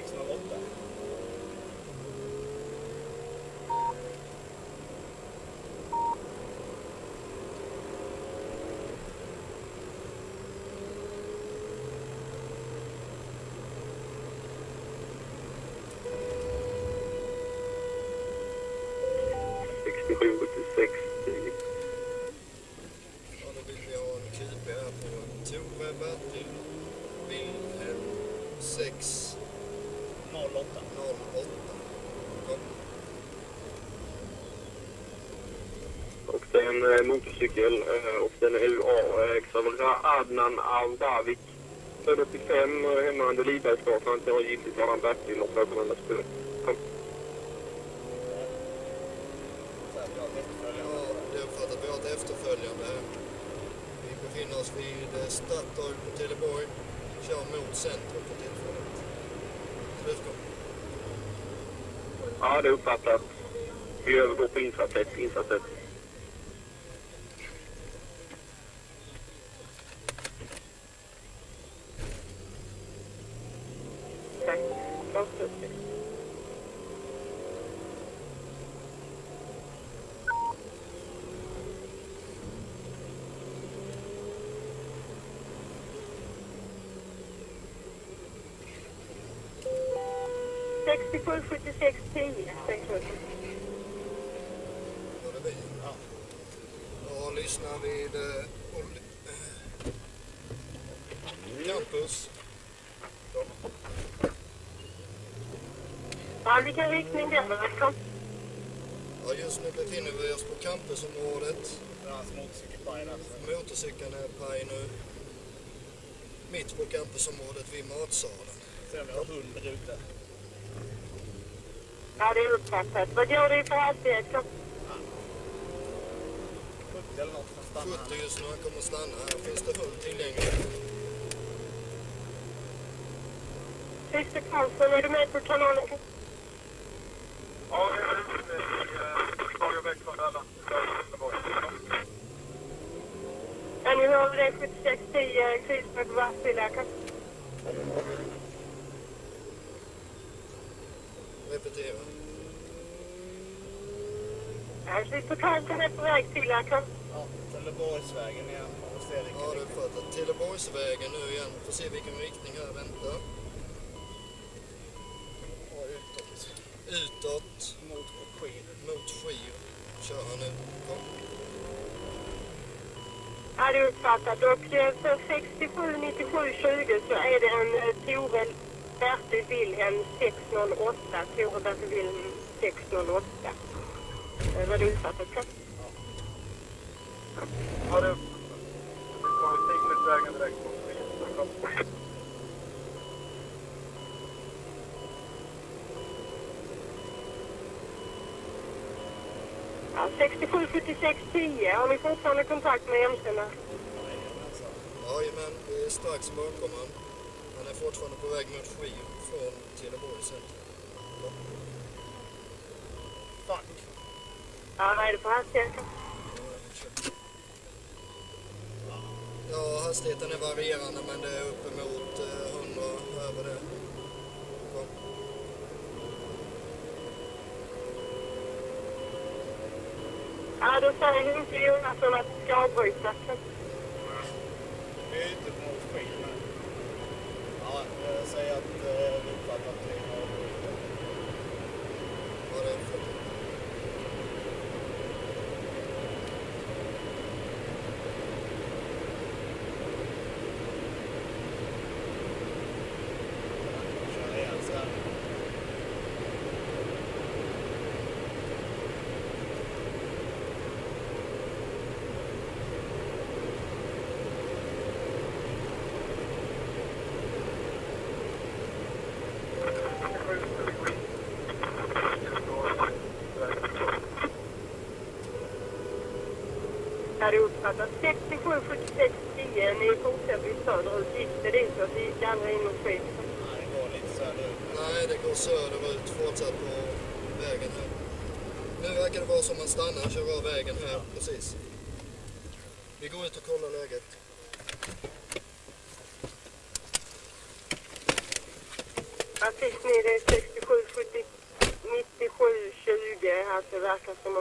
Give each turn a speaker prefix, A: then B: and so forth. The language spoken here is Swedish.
A: 608.
B: Ja, då vill vi ha en QB här på Tore Bertil Wilhelm 608. Kom.
C: Och det är en motorcykel och den är UA av Adnan Al-Davik. Född 85, hemma under Libergsgatan. Han har giltigt Adam Bertil och förekommande spel. Kom.
B: Ja, det uppfattar att vi har ett efterföljande här. Vi befinner oss vid Statoil på Teleborg. Kör mot centrum för tillfället. Slutkom.
C: Ja, det är uppfattat. Vi övergår på insatssätt. Tack. Avslutning.
D: Sextiosju 76 10.
B: Var det vi? Ja. Då lyssnar vid campus.
D: Ja, vilken riktning den var? Kom.
B: Ja, just nu befinner vi oss på campusområdet. Motorcykeln är paj nu. Mitt på campusområdet vid matsalen.
A: Sen vi har hund ute.
D: Ja, det är uppfattat. Vad gör du för hastighet? Kom.
A: 70 eller något som stannar.
B: 70 just nu, han kommer att stanna. Här finns det hund tillgänglig.
D: Syster Karlsson, är du med på kanalen?
C: Ja, det är Dagen väck från alla.
D: Ja, nu har vi det 76 10 Krisberg på Vassviläkaren.
B: Repetera.
D: Ja, Syster Karlsson är på väg till läkaren.
A: Ja, Trelleborgsvägen igen.
B: Ja, det är uppfattat. Trelleborgsvägen nu igen. Får se vilken riktning här väntar.
A: Och utåt.
B: Utåt. Mot Skiv. Kör han nu. Kom.
D: Ja, det är uppfattat. Och för 67 97 20 så är det en Tore Bertil Wilhelm 608. Tore Bertil Wilhelm 608. Var det uppfattat?
C: Ja, det är Stiglitvägen direkt på.
D: Ja, 67 76 10. Har ni fortfarande kontakt med MC-erna?
B: Jajamän, vi är strax bakom han. Han är fortfarande på väg mot Skiv från Trelleborg centrum. Kom.
A: Fuck.
D: Ja, vad är det på hastigheten?
B: Ja, hastigheten är varierande men det är uppemot 100 över det. Kom.
D: Ja, då säger inte Jonasson att det ska avbrytas.
A: Vi är ute på något skit nu. Ja, jag säger att vi uppfattar att vi har
B: Vad är det för?
A: kör igen så här.
D: Ja, det är uppfattat. 67 76 10. Ni fortsätter söderut. Gick det dit så att det gick andra in mot Skiv?
A: Nej, det går lite söderut.
B: Nej, det går söderut fortsatt på vägen här. Nu verkar det vara som man stannar, kör av vägen här, precis. Vi går ut och kollar läget.
D: Ja, fick ni det 67 70 97 20, alltså verkar som